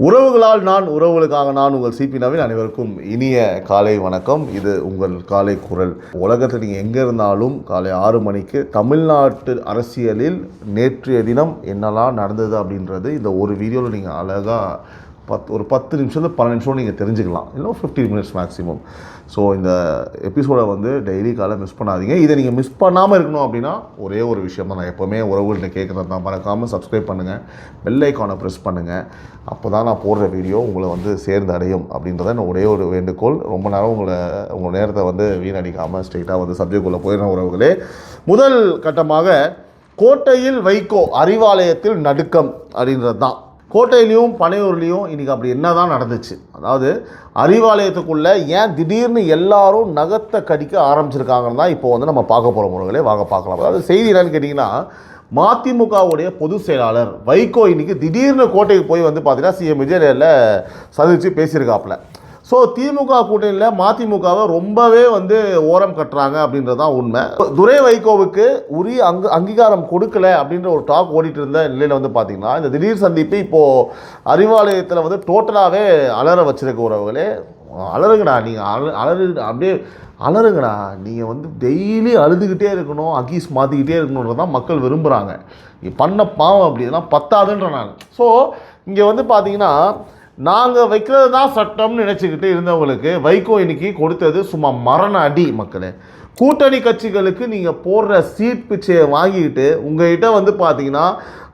உறவுகளால் நான், உறவுகளுக்காக நான். உங்கள் சிபி நவீன். அனைவருக்கும் இனிய காலை வணக்கம். இது உங்கள் காலை குரல். உலகத்தில் நீங்கள் எங்கே இருந்தாலும் காலை 6 மணிக்கு தமிழ்நாட்டு அரசியலில் நேற்றைய தினம் என்னெல்லாம் நடந்தது அப்படின்றது இந்த ஒரு வீடியோவில் நீங்கள் அழகாக ஒரு 10 நிமிஷத்துக்கு 12 நிமிஷம் நீங்கள் தெரிஞ்சுக்கலாம், இல்லை 15 மினிட்ஸ் மேக்ஸிமம். ஸோ இந்த எபிசோடை டெய்லி காலை மிஸ் பண்ணாதீங்க. இதை நீங்கள் மிஸ் பண்ணாமல் இருக்கணும் அப்படின்னா ஒரே ஒரு விஷயம் தான் நான் எப்போவுமே உறவுகள்கிட்ட கேட்குறது தான், மறக்காமல் சப்ஸ்கிரைப் பண்ணுங்கள், பெல் ஐக்கானை ப்ரெஸ் பண்ணுங்கள். அப்போ தான் நான் போடுற வீடியோ உங்களை சேர்ந்து அடையும் அப்படின்றத நான் ஒரே ஒரு வேண்டுகோள். ரொம்ப நேரம் உங்கள் நேரத்தை வீணடிக்காமல் ஸ்ட்ரெயிட்டாக சப்ஜெக்டுக்குள்ளே போயிடுற உறவுகளே. முதல் கட்டமாக கோட்டையில் வைகோ, அறிவாலயத்தில் நடுக்கம் அப்படின்றது தான். கோட்டையிலையும் பனையூர்லேயும் இன்றைக்கி அப்படி என்ன தான் நடந்துச்சு? அதாவது அறிவாலயத்துக்குள்ளே ஏன் திடீர்னு எல்லாரும் நகத்தை கடிக்க ஆரம்பிச்சிருக்காங்கன்னு தான் இப்போ நம்ம பார்க்க போகிற முறைகளே வாங்க பார்க்கலாம். அதாவது செய்தி என்னன்னு கேட்டிங்கன்னா, மதிமுகவுடைய பொதுச் செயலாளர் வைகோ இன்றைக்கி திடீர்னு கோட்டைக்கு போய் பார்த்தீங்கன்னா சிஎம் விஜயில் சந்தித்து பேசியிருக்காப்புல. ஸோ திமுக கூட்டணியில் மதிமுகவை ரொம்பவே ஓரம் கட்டுறாங்க அப்படின்றது தான் உண்மை. துரை வைகோவுக்கு உரிய அங்கீகாரம் கொடுக்கல அப்படின்ற ஒரு டாக் ஓடிட்டு இருந்த நிலையில் பார்த்தீங்கன்னா, இந்த திடீர் சந்திப்பு இப்போது அறிவாலயத்தில் டோட்டலாகவே அலற வச்சிருக்க உறவுகளே. அலருங்கடா நீங்கள், அப்படியே அலருங்கடா நீங்கள். டெய்லி அழுதுகிட்டே இருக்கணும், அகீஸ் மாற்றிக்கிட்டே இருக்கணுன்றது தான் மக்கள் விரும்புகிறாங்க. பண்ண பாவம் அப்படி இதெல்லாம் பத்தாதுன்ற நான். ஸோ இங்கே பார்த்தீங்கன்னா, நாங்கள் வைக்கிறது தான் சட்டம்னு நினச்சிக்கிட்டு இருந்தவங்களுக்கு வைகோ இன்னைக்கு கொடுத்தது சும்மா மரண அடி. மக்களே, கூட்டணி கட்சிகளுக்கு நீங்கள் போடுற சீட் பிச்சையை வாங்கிக்கிட்டு உங்கள்கிட்ட பார்த்தீங்கன்னா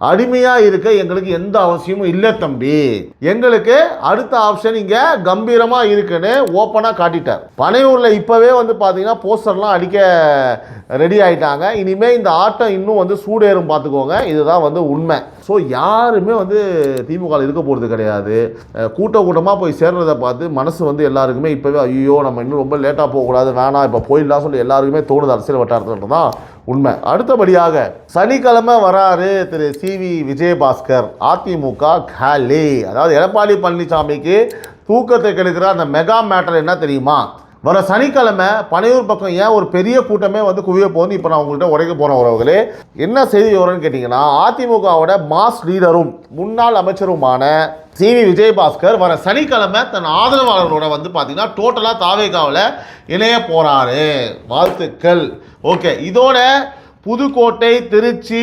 அடிமையாக இருக்க எங்களுக்கு எந்த அவசியமும் இல்லை தம்பி. எங்களுக்கு அடுத்த ஆப்ஷன் இங்கே கம்பீரமாக இருக்குன்னு ஓப்பனாக காட்டிட்டார். பனையூரில் இப்போவே பார்த்தீங்கன்னா போஸ்டர்லாம் அடிக்க ரெடி ஆகிட்டாங்க. இனிமேல் இந்த ஆட்டம் இன்னும் சூடேறும் பார்த்துக்கோங்க. இதுதான் உண்மை. ஸோ யாருமே திமுக இருக்க போகிறது கிடையாது. கூட்டமாக போய் சேர்றதை பார்த்து மனசு எல்லாருக்குமே இப்போவே ஐயோ நம்ம இன்னும் ரொம்ப லேட்டாக போகக்கூடாது, வேணாம் இப்போ போயிடலாம் சொல்லி எல்லாருக்குமே தோணுது அரசியல் வட்டாரத்தில் தான் உண்மை. அடுத்தபடியாக சனிக்கிழமை வராரு திரு சிவி விஜயபாஸ்கர். அதிமுக காலி. அதாவது எடப்பாடி பழனிசாமிக்கு தூக்கத்தை கெடுக்கிற அந்த மெகா மேட்டர் என்ன தெரியுமா? வர சனிக்கிழமை பனையூர் பக்கம் ஏன் ஒரு பெரிய கூட்டமே குவிய போகுது இப்போ நான் உங்கள்கிட்ட உடைக்க போகிற உறவுகளே. என்ன செய்தி வரும்னு கேட்டிங்கன்னா, அதிமுகவோட மாஸ் லீடரும் முன்னாள் அமைச்சருமான சிவி விஜயபாஸ்கர் வர சனிக்கிழமை தன் ஆதரவாளர்களோட பார்த்தீங்கன்னா டோட்டலாக தாவேகாவில் இணைய போகிறாரு. வாழ்த்துக்கள். ஓகே, இதோட புதுக்கோட்டை, திருச்சி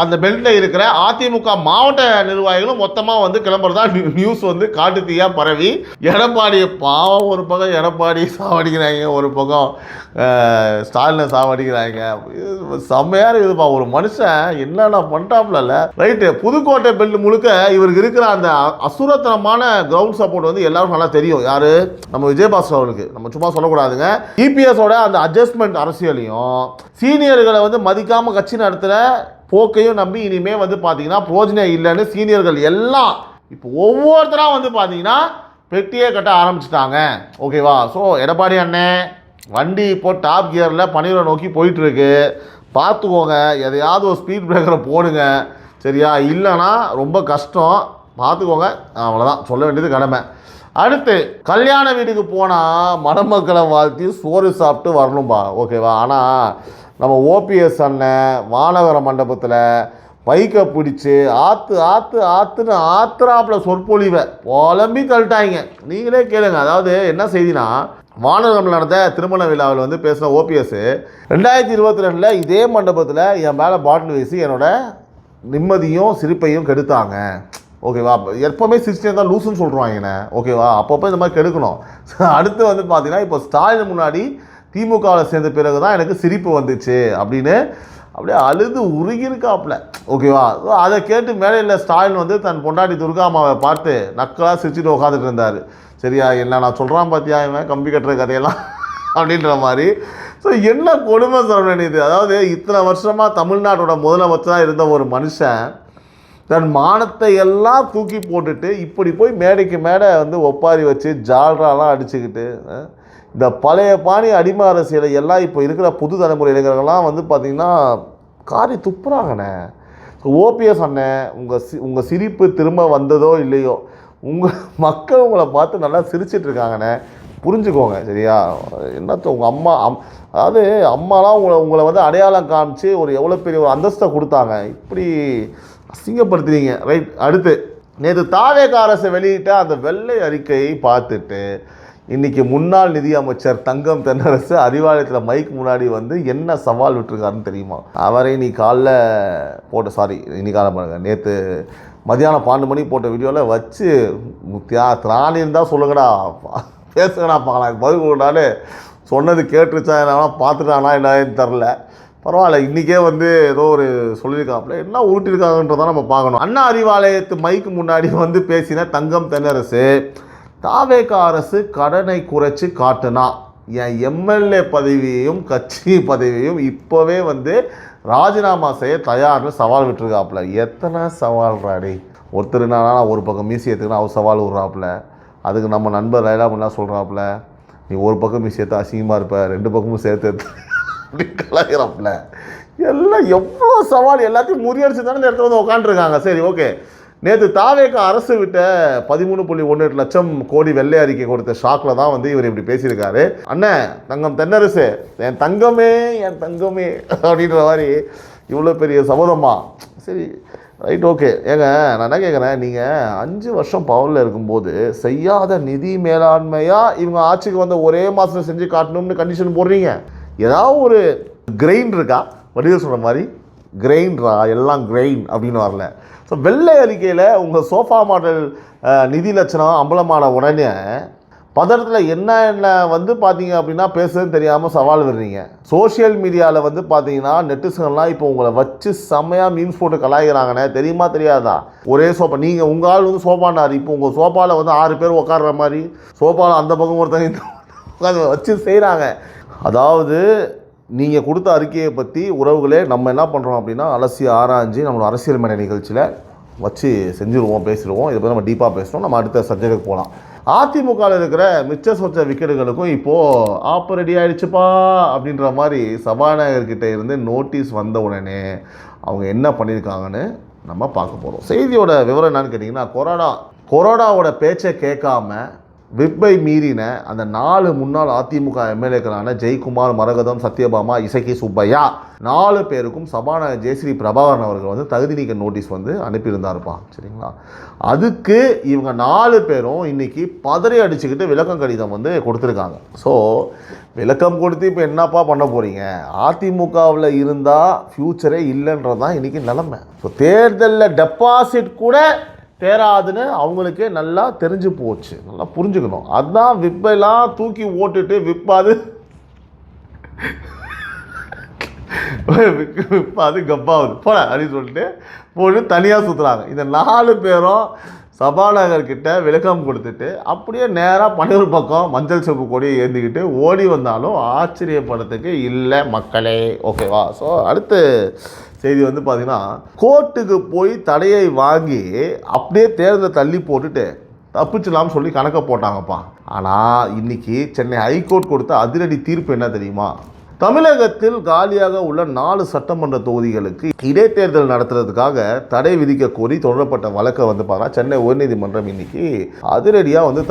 அந்த பெல்ட்டில் இருக்கிற அதிமுக மாவட்ட நிர்வாகிகளும் மொத்தமாக கிளம்புறதா நியூஸ் காட்டு தீயாக பரவி, எடப்பாடியை பாவம் ஒரு பக்கம் எடப்பாடி சாவடிக்கிறாங்க, ஒரு பக்கம் ஸ்டாலினை சாவடிக்கிறாங்க. செம்மையாக இருக்குதுப்பா. ஒரு மனுஷன் என்னென்ன பண்ணிட்டாப்புல. ரைட்டு, புதுக்கோட்டை பெல்ட் முழுக்க இவருக்கு இருக்கிற அந்த அசுரத்தனமான கிரவுண்ட் சப்போர்ட் எல்லாரும் நல்லா தெரியும். யார்? நம்ம விஜயபாஸ்கர் அவருக்கு நம்ம சும்மா சொல்லக்கூடாதுங்க. இபிஎஸோட அந்த அட்ஜஸ்ட்மெண்ட் அரசியலையும் சீனியர்களை மதிக்காமல் கட்சி நடத்துகிற போக்கையும் நம்பி இனிமே பார்த்தீங்கன்னா பிரோஜனம் இல்லைன்னு சீனியர்கள் எல்லாம் இப்போ ஒவ்வொருத்தராக பார்த்தீங்கன்னா பெட்டியே கட்ட ஆரம்பிச்சிட்டாங்க. ஓகேவா? ஸோ எடப்பாடி அண்ணன் வண்டி இப்போ டாப் கியரில் பனையூரை நோக்கி போயிட்டுருக்கு. பார்த்துக்கோங்க, எதையாவது ஒரு ஸ்பீட் பிரேக்கரை போடுங்க, சரியா? இல்லைன்னா ரொம்ப கஷ்டம், பார்த்துக்கோங்க. அவ்வளோதான் சொல்ல வேண்டியது கடமை. அடுத்து, கல்யாண வீட்டுக்கு போனால் மணமக்களை வாழ்த்தி சோறு சாப்பிட்டு வரணும்பா. ஓகேவா? ஆனால் நம்ம ஓபிஎஸ் அண்ணன் வானகர மண்டபத்தில் பைக்கை பிடிச்சி ஆற்றுன்னு ஆத்திராப்பில் சொற்பொழிவை புலம்பி தள்ளிட்டாங்க. நீங்களே கேளுங்க. அதாவது என்ன செய்தினா, வானகரம் நடந்த திருமண விழாவில் பேசின ஓபிஎஸ் 2022 இதே மண்டபத்தில் என் மேலே பாட்டில் வீசி என்னோட நிம்மதியும் சிரிப்பையும் கெடுத்தாங்க. ஓகேவா? எப்போவுமே சிரிச்சே தான் லூசுன்னு சொல்கிறாங்கண்ணே. ஓகேவா? அப்பப்போ இந்த மாதிரி கெடுக்கணும். அடுத்து பார்த்தீங்கன்னா இப்போ ஸ்டாலின் முன்னாடி திமுகவில் சேர்ந்த பிறகு தான் எனக்கு சிரிப்பு வந்துச்சு அப்படின்னு அப்படியே அழுது உருகிருக்காப்புல. ஓகேவா? அதை கேட்டு மேலையில் ஸ்டாலின் தன் பொண்டாட்டி துர்காமாவை பார்த்து நக்கலாக சிரிச்சுட்டு உட்காந்துட்டு இருந்தார். சரியா? என்ன நான் சொல்கிறான் பார்த்தியா இவன் கம்பி கட்டுற கதையெல்லாம் அப்படின்ற மாதிரி. ஸோ என்ன கொடுமை சொல்கிறேன் இது. அதாவது இத்தனை வருஷமாக தமிழ்நாட்டோட முதலமைச்சராக இருந்த ஒரு மனுஷன் தன் மானத்தை எல்லாம் தூக்கி போட்டுட்டு இப்படி போய் மேடைக்கு மேடை ஒப்பாரி வச்சு ஜால்ராலாம் அடிச்சுக்கிட்டு இந்த பழைய பாணி அடிமை அரசியலை எல்லாம் இப்போ இருக்கிற புது தலைமுறை இளைஞர்கள்லாம் பார்த்திங்கன்னா காரி துப்புறாங்கண்ணே. ஓபிஎஸ் அண்ணன், உங்கள் சிரிப்பு திரும்ப வந்ததோ இல்லையோ, உங்கள் மக்கள் உங்களை பார்த்து நல்லா சிரிச்சிட்ருக்காங்கண்ணே, புரிஞ்சுக்கோங்க. சரியா? என்னத்த உங்கள் அம்மா அதாவது அம்மாலாம் உங்களை அடையாளம் காமிச்சு ஒரு எவ்வளோ பெரிய ஒரு அந்தஸ்தை கொடுத்தாங்க, இப்படி அசிங்கப்படுத்துறீங்க. ரைட். அடுத்து நேற்று தாவேக அரசு வெளியிட்ட அந்த வெள்ளை அறிக்கையை பார்த்துட்டு இன்றைக்கி முன்னாள் நிதியமைச்சர் தங்கம் தென்னரசு அறிவாலயத்தில் மைக் முன்னாடி வந்து என்ன சவால் விட்டுருக்காருன்னு தெரியுமா? அவரை நீ காலைல இன்னைக்கு காலை பாருங்க, நேற்று மதியானம் 12 மணிக்கு போட்ட வீடியோவில் வச்சு திராணி இருந்தால் சொல்லுங்கடா, பேசுங்கடா பார்க்கலாம், பதில் கொடுனாலே சொன்னது கேட்டுருச்சா என்ன பார்த்துட்டானா என்னன்னு தெரில. பரவாயில்ல, இன்றைக்கே வந்து ஏதோ ஒரு சொல்லியிருக்காப்புல, என்ன உருட்டிருக்காங்கன்றதான் நம்ம பார்க்கணும். அண்ணா அறிவாலயத்து மைக்கு முன்னாடி வந்து பேசின தங்கம் தென்னரசு, தாவேக அரசு கடனை குறைச்சி காட்டுனா என் எம்எல்ஏ பதவியையும் கட்சி பதவியையும் இப்போவே வந்து ராஜினாமா செய்ய தயார்னு சவால் விட்டுருக்காப்புல. எத்தனை சவால் ராடி? ஒருத்தருனா ஒரு பக்கம் மீசி ஏற்றுக்குன்னா அவர் சவால் விட்றாப்புல. அதுக்கு நம்ம நண்பர் லைலாமெல்லாம் சொல்கிறாப்புல, நீ ஒரு பக்கம் மீசி ஏற்ற அசிங்கமாக இருப்ப, 2 பக்கமும் சேர்த்து அப்படி கலாயிறாப்புல. எல்லாம் எவ்வளோ சவால், எல்லாத்தையும் முறியடிச்சு தானே இந்த இடத்துல வந்து உட்காந்துருக்காங்க. சரி, ஓகே. நேற்று தாவேக அரசு விட்ட 13.18 லட்சம் கோடி வெள்ளை அறிக்கை கொடுத்த ஷாக்கில் தான் வந்து இவர் இப்படி பேசியிருக்காரு. அண்ணன் தங்கம் தென்னரசு, என் தங்கமே அப்படின்ற மாதிரி இவ்வளோ பெரிய சபதமா? சரி, ரைட், ஓகே. ஏங்க நான் என்ன கேட்குறேன், நீங்கள் 5 வருஷம் பவரில் இருக்கும்போது செய்யாத நிதி மேலாண்மையாக இவங்க ஆட்சிக்கு வந்து ஒரே மாதத்தில் செஞ்சு காட்டணும்னு கண்டிஷன் போடுறீங்க. ஏதாவது ஒரு கிரெயின் இருக்கா? வடிவில் சொல்கிற மாதிரி கிரெயின்ரா, எல்லாம் கிரெயின் அப்படின்னு வரல. ஸோ வெள்ளை அறிக்கையில் உங்கள் சோஃபா மாடல் நிதி லட்சணம் அம்பலமான உடனே பதட்டத்தில் என்ன வந்து பார்த்தீங்க அப்படின்னா பேசுறதுன்னு தெரியாமல் சவால் விடுறீங்க. சோஷியல் மீடியாவில் வந்து பார்த்தீங்கன்னா நெட்டிசன்லாம் இப்போ உங்களை வச்சு செம்மையாக மீம்ஸ் போட்டு கலாய்கிறாங்கண்ணே, தெரியுமா தெரியாதா? ஒரே சோஃபா, நீங்கள் உங்கள் ஆள் வந்து சோஃபானார், இப்போ உங்கள் சோஃபாவில் வந்து 6 பேர் உட்கார்ற மாதிரி சோஃபாவில் அந்த பக்கம் ஒருத்தங்க உட்காந்து வச்சு செய்கிறாங்க. அதாவது நீங்கள் கொடுத்த அறிக்கையை பற்றி உறவுகளே நம்ம என்ன பண்ணுறோம் அப்படின்னா அலசி ஆராய்ஞ்சு நம்மளோட அரசியல் மேடை நிகழ்ச்சியில் வச்சு செஞ்சுருவோம், பேசிடுவோம். இதை பற்றி நம்ம டீப்பாக பேசுகிறோம். நம்ம அடுத்த சப்ஜெக்டுக்கு போகலாம். அதிமுகவில் இருக்கிற மிச்ச சொச்ச விக்கெட்டுகளுக்கும் இப்போது ஆப்பு ரெடி ஆகிடுச்சுப்பா அப்படின்ற மாதிரி சபாநாயகர்கிட்ட இருந்து நோட்டீஸ் வந்த உடனே அவங்க என்ன பண்ணியிருக்காங்கன்னு நம்ம பார்க்க போகிறோம். செய்தியோட விவரம் என்னன்னு கேட்டிங்கன்னா, கொரோனாவோட பேச்சை கேட்காம விப்பை மீறின அந்த 4 முன்னாள் அதிமுக எம்எல்ஏக்களான ஜெயக்குமார், மரகதம், சத்யபாமா, இசக்கி சுப்பையா 4 பேருக்கும் சபாநாயகர் ஜெயஸ்ரீ பிரபாகரன் அவர்கள் வந்து தகுதி நீக்க நோட்டீஸ் வந்து அனுப்பியிருந்தாருப்பா. சரிங்களா? அதுக்கு இவங்க 4 பேரும் இன்னைக்கு பதறி அடிச்சுக்கிட்டு விளக்கம் கடிதம் வந்து கொடுத்துருக்காங்க. ஸோ விளக்கம் கொடுத்து இப்போ என்னப்பா பண்ண போகிறீங்க? அதிமுகவில் இருந்தால் ஃப்யூச்சரே இல்லைன்றது தான் இன்றைக்கி நிலைமை. ஸோ தேர்தலில் டெபாசிட் கூட தேராதுன்னு அவங்களுக்கே நல்லா தெரிஞ்சு போச்சு, நல்லா புரிஞ்சுக்கணும். அதுதான் விப்பெல்லாம் தூக்கி ஓட்டுட்டு விப்பாது கப்பாவது போட அப்படின்னு சொல்லிட்டு போட்டு தனியாக சுற்றுறாங்க. இந்த 4 பேரும் சபாநாயகர்கிட்ட விளக்கம் கொடுத்துட்டு அப்படியே நேராக பன்னீர் பக்கம் மஞ்சள் சிவப்பு கொடியை ஏந்திக்கிட்டு ஓடி வந்தாலும் ஆச்சரியப்படுறதுக்கு இல்லை மக்களே. ஓகேவா? ஸோ அடுத்து செய்தி வந்து பார்த்தீங்கன்னா, கோர்ட்டுக்கு போய் தடையை வாங்கி அப்படியே தேர்தலை தள்ளி போட்டுட்டு தப்பிச்சலாம்னு சொல்லி கணக்கை போட்டாங்கப்பா. ஆனால் இன்னைக்கு சென்னை ஹைகோர்ட் கொடுத்த அதிரடி தீர்ப்பு என்ன தெரியுமா? தமிழகத்தில் காலியாக உள்ள 4 சட்டமன்ற தொகுதிகளுக்கு இடைத்தேர்தல் நடத்துறதுக்காக தடை விதிக்க கோரி தொடரப்பட்ட வழக்கை வந்து பார்த்தா சென்னை உயர்நீதிமன்றம் இன்னைக்கு அதிரடியாக வந்து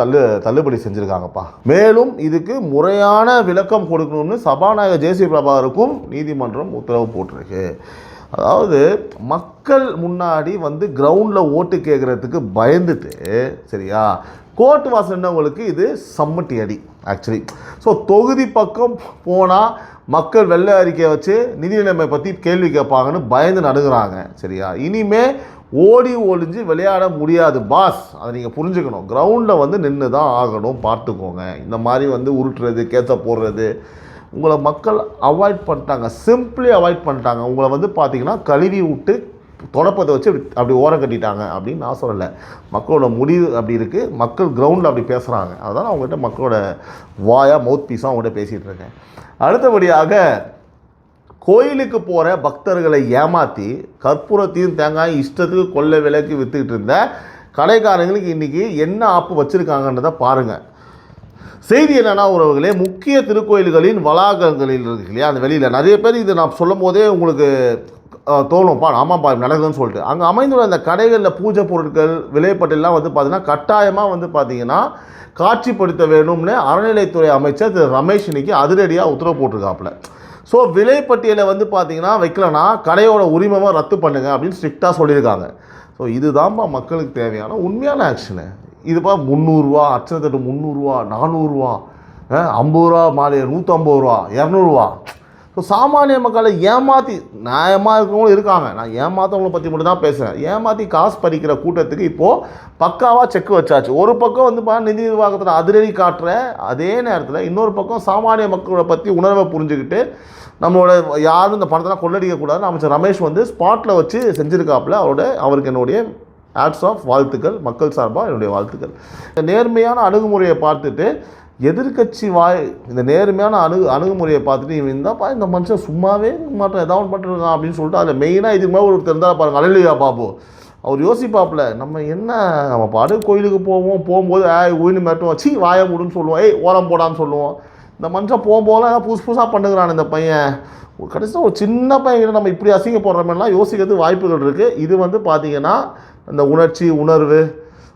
தள்ளுபடி செஞ்சுருக்காங்கப்பா. மேலும் இதுக்கு முறையான விளக்கம் கொடுக்கணும்னு சபாநாயகர் ஜெயஸ்ரீ பிரபாகருக்கும் நீதிமன்றம் உத்தரவு போட்டிருக்கு. அதாவது மக்கள் முன்னாடி வந்து கிரவுண்டில் ஓட்டு கேட்குறதுக்கு பயந்துட்டு, சரியா, கோர்ட் வாசல்ன்றவங்களுக்கு இது சம்மட்டி அடி ஆக்சுவலி. ஸோ தொகுதி பக்கம் போனால் மக்கள் வெள்ளை அறிக்கையை வச்சு நிதி நிலைமை பற்றி கேள்வி கேட்பாங்கன்னு பயந்து நடுங்குறாங்க. சரியா? இனிமே ஓடி ஒளிஞ்சு விளையாட முடியாது பாஸ், அதை நீங்கள் புரிஞ்சுக்கணும். கிரவுண்டில் வந்து நின்று தான் ஆகணும், பார்த்துக்கோங்க. இந்த மாதிரி வந்து உருட்டுறது, கேத்த போடுறது உங்களை மக்கள் அவாய்ட் பண்ணிட்டாங்க, சிம்பிளி அவாய்ட் பண்ணிட்டாங்க. உங்களை வந்து பார்த்தீங்கன்னா கழுவி விட்டு தொடப்பத்தை வச்சு அப்படி ஓரம் கட்டிட்டாங்க அப்படின்னு நான் சொல்லலை. மக்களோட முடிவு அப்படி இருக்குது, மக்கள் கிரவுண்டில் அப்படி பேசுகிறாங்க. அதுதான் அவங்ககிட்ட மக்களோட வாயாக மவுத் பீஸாக அவங்ககிட்ட பேசிகிட்டு இருக்கேன். அடுத்தபடியாக கோயிலுக்கு போகிற பக்தர்களை ஏமாற்றி கற்பூரத்தையும் தேங்காய் இஷ்டத்துக்கு கொள்ளை விலைக்கு விற்றுக்கிட்டு இருந்த கடைக்காரங்களுக்கு இன்றைக்கி என்ன ஆப்பு வச்சுருக்காங்கன்றதை பாருங்கள். செய்தி என்னன்னா உறவுகளே, முக்கிய திருக்கோயில்களின் வளாகங்களில் இருக்கு இல்லையா, அந்த வெளியில் நிறைய பேர் இது நான் சொல்லும் போதே உங்களுக்கு தோணும்ப்பா, ஆமாப்பா நடக்குதுன்னு சொல்லிட்டு. அங்கே அமைந்துள்ள அந்த கடைகளில் பூஜை பொருட்கள் விலைப்பட்டெல்லாம் வந்து பார்த்தீங்கன்னா கட்டாயமாக வந்து பார்த்தீங்கன்னா காட்சிப்படுத்த வேணும்னு அறநிலைத்துறை அமைச்சர் திரு ரமேஷ் இன்னைக்கு அதிரடியாக உத்தரவு போட்டிருக்காப்புல. ஸோ விலைப்பட்டியலை வந்து பார்த்தீங்கன்னா வைக்கலன்னா கடையோட உரிமமாக ரத்து பண்ணுங்க அப்படின்னு ஸ்ட்ரிக்டாக சொல்லியிருக்காங்க. ஸோ இதுதான்ப்பா மக்களுக்கு தேவையான உண்மையான ஆக்ஷனு. இதுப்பா 300 அச்சனத்தட்டு 300 400 50 மாலை 150 200. ஸோ சாமானிய மக்களை ஏமாற்றி நியாயமாக இருக்கிறவங்களும் இருக்காங்க. நான் ஏமாற்றவங்களை பற்றி மட்டும் தான் பேசுகிறேன். ஏமாற்றி காசு பறிக்கிற கூட்டத்துக்கு இப்போது பக்காவாக செக் வச்சாச்சு. ஒரு பக்கம் வந்து நிதி நிர்வாகத்தில் அதிரடி காட்டுற அதே நேரத்தில் இன்னொரு பக்கம் சாமானிய மக்களை பற்றி உணர்வை புரிஞ்சுக்கிட்டு நம்மளோட யாரும் இந்த பணத்தெல்லாம் கொள்ளடிக்கக்கூடாதுன்னு அமைச்சர் ரமேஷ் வந்து ஸ்பாட்டில் வச்சு செஞ்சுருக்காப்புல. அவருக்கு என்னுடைய ஆட்ஸ் ஆஃப் வாழ்த்துக்கள். மக்கள் சார்பாக என்னுடைய வாழ்த்துக்கள். இந்த நேர்மையான அணுகுமுறையை பார்த்துட்டு எதிர்கட்சி இந்த நேர்மையான அணுகுமுறையை பார்த்துட்டு இவன் இருந்தாப்பா இந்த மனுஷன் சும்மாவே மாட்டோம் ஏதாவது பண்ணிருக்கான் அப்படின்னு சொல்லிட்டு அதில் மெயினாக இதுக்கு மேலே ஒரு தெரிந்தால் பாருங்கள் அலையிலையா பாபு அவர் யோசிப்பாப்புல நம்ம என்ன நம்ம பாடு கோயிலுக்கு போகும்போது உயிர் மேட்டும் வச்சு வாய மூடுன்னு சொல்லுவோம், ஓரம் போடான்னு சொல்லுவோம். இந்த மனுஷன் போகும்போதெல்லாம் புதுசாக பண்ணுகிறான் இந்த பையன். கடைசியாக ஒரு சின்ன பையன் நம்ம இப்படி அசிங்க போடுறோம்லாம் யோசிக்கிறதுக்கு வாய்ப்புகள் இருக்குது. இது வந்து பார்த்திங்கன்னா இந்த உணர்ச்சி உணர்வு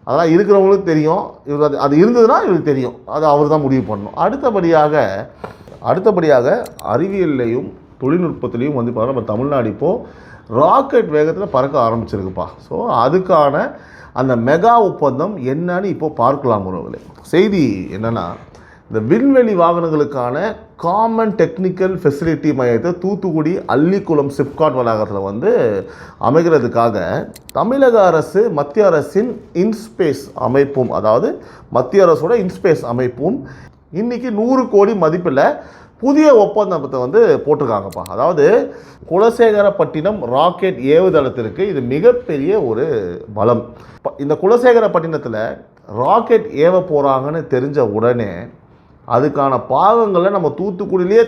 அதெல்லாம் இருக்கிறவங்களுக்கு தெரியும். இவர் அது இருந்ததுன்னா இவருக்கு தெரியும். அது அவர் தான் முடிவு பண்ணணும். அடுத்தபடியாக அறிவியல்லையும் தொழில்நுட்பத்திலையும் வந்து பார்த்தா நம்ம தமிழ்நாடு இப்போது ராக்கெட் வேகத்தில் பறக்க ஆரம்பிச்சிருக்குப்பா. ஸோ அதுக்கான அந்த மெகா ஒப்பந்தம் என்னன்னு இப்போது பார்க்கலாம் உறவுகளே. செய்தி என்னென்னா இந்த விண்வெளி வாகனங்களுக்கான காமன் டெக்னிக்கல் ஃபெசிலிட்டி மையத்தை தூத்துக்குடி அள்ளிக்குளம் சிப்காட் வளாகத்தில் வந்து அமைக்கிறதுக்காக தமிழக அரசு மத்திய அரசின் இன்ஸ்பேஸ் அமைப்பும், அதாவது மத்திய அரசோட இன்ஸ்பேஸ் அமைப்பும் இன்றைக்கி 100 கோடி மதிப்பில் புதிய ஒப்பந்தத்தை வந்து போட்டிருக்காங்கப்பா. அதாவது குலசேகரப்பட்டினம் ராக்கெட் ஏவுதளத்திற்கு இது மிகப்பெரிய ஒரு பலம். இந்த குலசேகரப்பட்டினத்தில் ராக்கெட் ஏவ போகிறாங்கன்னு தெரிஞ்ச உடனே அதுக்கான பாகங்களை நம்ம தூத்துக்குடியிலே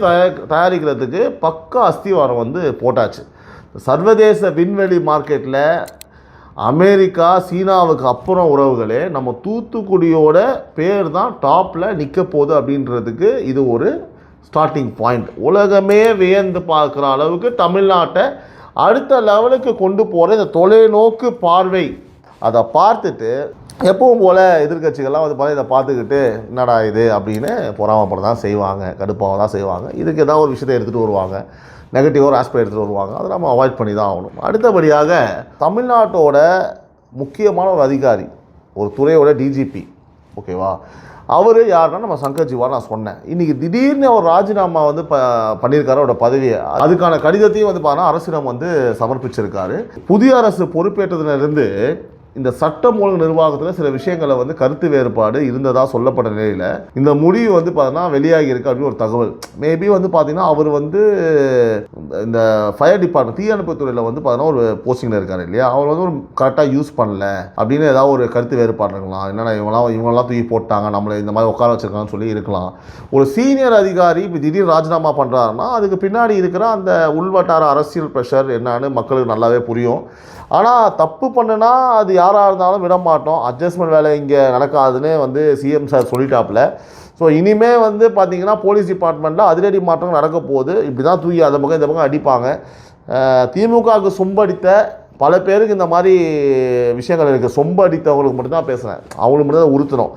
தயாரிக்கிறதுக்கு பக்கா அஸ்திவாரம் வந்து போட்டாச்சு. சர்வதேச விண்வெளி மார்க்கெட்டில் அமெரிக்கா சீனாவுக்கு அப்புறம் உறவுகளே நம்ம தூத்துக்குடியோட பேர் தான் டாப்பில் நிற்க போகுது அப்படின்றதுக்கு இது ஒரு ஸ்டார்டிங் பாயிண்ட். உலகமே வியந்து பார்க்குற அளவுக்கு தமிழ்நாட்டை அடுத்த லெவலுக்கு கொண்டு போகிற இந்த தொலைநோக்கு பார்வை அதை பார்த்துட்டு எப்பவும் போல் எதிர்கட்சிகள்லாம் வந்து இதை பார்த்துக்கிட்டு என்னடா இது அப்படின்னு பொறாமப்பட தான் செய்வாங்க, கடுப்பாக தான் செய்வாங்க. இதுக்கு ஏதாவது ஒரு விஷயத்தை எடுத்துகிட்டு வருவாங்க, நெகட்டிவாக ஒரு ஆஸ்பெக்ட் எடுத்துகிட்டு வருவாங்க. அதை நம்ம அவாய்ட் பண்ணி தான் ஆகணும். அடுத்தபடியாக தமிழ்நாட்டோட முக்கியமான ஒரு அதிகாரி, ஒரு துறையோட டிஜிபி, ஓகேவா, அவர் யாருன்னா நம்ம சங்கர் ஜிவா. நான் சொன்னேன் இன்றைக்கி திடீர்னு அவர் ராஜினாமா வந்து பண்ணியிருக்காரு அவரோட பதவியை. அதுக்கான கடிதத்தையும் வந்து பார்த்தா அரசிடம் வந்து சமர்ப்பிச்சிருக்காரு. புதிய அரசு பொறுப்பேற்றதுலேருந்து இந்த சட்டம் ஒழுங்கு நிர்வாகத்தில் சில விஷயங்களை வந்து கருத்து வேறுபாடு இருந்ததாக சொல்லப்பட்ட நிலையில் இந்த முடிவு வந்து பார்த்தீங்கன்னா வெளியாகி இருக்கு அப்படின்னு ஒரு தகவல். மேபி வந்து பார்த்தீங்கன்னா அவர் வந்து இந்த ஃபயர் டிபார்ட்மெண்ட் தீயணைப்பு துறையில் வந்து பார்த்தீங்கன்னா ஒரு போஸ்டிங்கில் இருக்கார் இல்லையா, அவர் வந்து ஒரு கரெக்டாக யூஸ் பண்ணல அப்படின்னு ஏதாவது ஒரு கருத்து வேறுபாடு இருக்கலாம். என்னென்னா இவங்கெல்லாம் தூக்கி போட்டாங்க, நம்மளை இந்த மாதிரி உட்கார வச்சிருக்காங்கன்னு சொல்லி இருக்கலாம். ஒரு சீனியர் அதிகாரி இப்போ திடீர் ராஜினாமா பண்ணுறாருன்னா அதுக்கு பின்னாடி இருக்கிற அந்த உள்வட்டார அரசியல் ப்ரெஷர் என்னன்னு மக்களுக்கு நல்லாவே புரியும். ஆனால் தப்பு பண்ணுனா அது யாராக இருந்தாலும் விட மாட்டோம். அட்ஜஸ்ட்மெண்ட் வேலை இங்கே நடக்காதுன்னு வந்து சிஎம் சார் சொல்லிட்டாப்புல. ஸோ இனிமேல் வந்து பார்த்திங்கன்னா போலீஸ் டிபார்ட்மெண்ட்டில் அதிரடி மாற்றம் நடக்க போகுது. இப்படி தான் தூக்கி அந்த பக்கம் இந்த பக்கம் அடிப்பாங்க. திமுகவுக்கு சொம்படித்த பல பேருக்கு இந்த மாதிரி விஷயங்கள் இருக்குது. சொம்படித்தவங்களுக்கு மட்டும்தான் பேசுகிறேன், அவங்களுக்கு மட்டும் தான் உறுத்தணும்.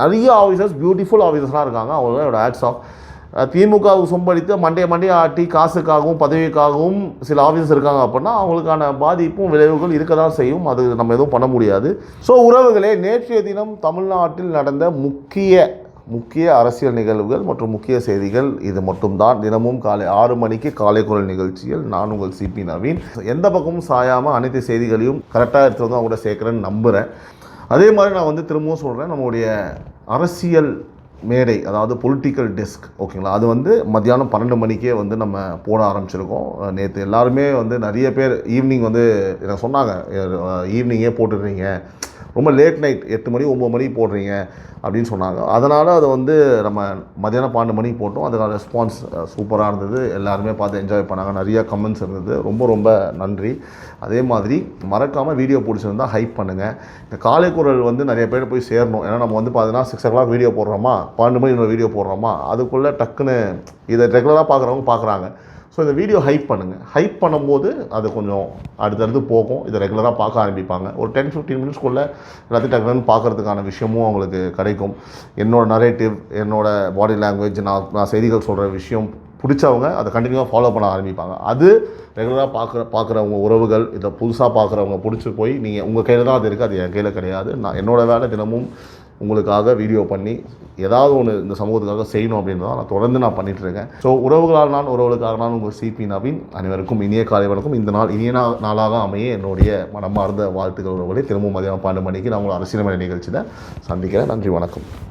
நிறைய ஆஃபீஸர்ஸ், பியூட்டிஃபுல் ஆஃபீஸர்ஸ்லாம் இருக்காங்க, அவங்களுக்கு என்னோட ஹேட்ஸ் ஆஃப். திமுகவுக்கு சொம்படித்து மண்டையை ஆட்டி காசுக்காகவும் பதவிக்காகவும் சில ஆஃபீஸர்ஸ் இருக்காங்க அப்படின்னா அவங்களுக்கான பாதிப்பும் விளைவுகள் இருக்க தான் செய்யும். அது நம்ம எதுவும் பண்ண முடியாது. ஸோ உறவுகளே, நேற்றைய தினம் தமிழ்நாட்டில் நடந்த முக்கிய அரசியல் நிகழ்வுகள் மற்றும் முக்கிய செய்திகள் இது மட்டும்தான். தினமும் காலை 6 மணிக்கு காலை குரல் நிகழ்ச்சியில் நான் உங்கள் சிபி நவீன் எந்த பக்கமும் சாயாமல் அனைத்து செய்திகளையும் கரெக்டாக எடுத்து வந்து அவங்க கூட சேர்க்குறேன்னு நம்புகிறேன். அதே மாதிரி நான் வந்து திரும்பவும் சொல்கிறேன், நம்மளுடைய அரசியல் மேடை, அதாவது பொலிட்டிக்கல் டெஸ்க், ஓகேங்களா, அது வந்து மத்தியானம் 12 மணிக்கே வந்து நம்ம போட ஆரம்பிச்சிருக்கோம். நேற்று எல்லாருமே வந்து நிறைய பேர் ஈவினிங் வந்து எனக்கு சொன்னாங்க, ஈவினிங்கே போட்டுடுறீங்க, ரொம்ப லேட் நைட் 8 மணி 9 மணிக்கு போடுறீங்க அப்படின்னு சொன்னாங்க. அதனால் அதை வந்து நம்ம மத்தியானம் 12 மணிக்கு போட்டோம். அதுக்கான ரெஸ்பான்ஸ் சூப்பராக இருந்தது. எல்லாருமே பார்த்து என்ஜாய் பண்ணாங்க. நிறையா கமெண்ட்ஸ் இருந்தது. ரொம்ப ரொம்ப நன்றி. அதே மாதிரி மறக்காமல் வீடியோ பிடிச்சிருந்தால் ஹைப் பண்ணுங்கள். இந்த காலை குரல் வந்து நிறைய பேர் போய் சேரணும். ஏன்னா நம்ம வந்து பார்த்தீங்கன்னா 6 o'clock வீடியோ போடுறோமா, 12 மணி இன்னொரு வீடியோ போடுறோமா, அதுக்குள்ளே டக்குன்னு இதை ரெகுலராக பார்க்குறவங்க பார்க்குறாங்க. ஸோ இந்த வீடியோ ஹைப் பண்ணுங்கள். ஹைப் பண்ணும்போது அது கொஞ்சம் அடுத்தடுத்து போகும். இதை ரெகுலராக பார்க்க ஆரம்பிப்பாங்க. ஒரு 10-15 மினிட்ஸ்க்குள்ளே எல்லாத்தையும் டக்குன்னு பார்க்குறதுக்கான விஷயமும் அவங்களுக்கு கிடைக்கும். என்னோடய நரேட்டிவ், என்னோடய பாடி லாங்குவேஜ், நான் செய்திகள் சொல்கிற விஷயம் பிடிச்சவங்க அதை கண்டினியூவாக ஃபாலோ பண்ண ஆரம்பிப்பாங்க. அது ரெகுலராக பார்க்குறவங்க உறவுகள் இதை புதுசாக பார்க்குறவங்க பிடிச்சி போய் நீங்கள் உங்கள் கையில் தான் அது இருக்குது, அது என் கையில் கிடையாது. நான் என்னோடய வேலை தினமும் உங்களுக்காக வீடியோ பண்ணி ஏதாவது ஒன்று இந்த சமூகத்துக்காக செய்யணும் அப்படின்றத நான் தொடர்ந்து நான் பண்ணிகிட்ருக்கேன். ஸோ உறவுகளால் நான் உறவுகளுக்காக நான் உங்கள் சிபி நவீன். அனைவருக்கும் இனிய காலை வணக்கம். இந்த நாள் இனிய நாளாக அமைய என்னுடைய மனமார்ந்த வாழ்த்துக்கள் உறவுகளை. திரும்பவும் மதியம் 12 மணிக்கு நான் உங்களை அரசியல் நிகழ்ச்சியில் சந்திக்கிறேன். நன்றி, வணக்கம்.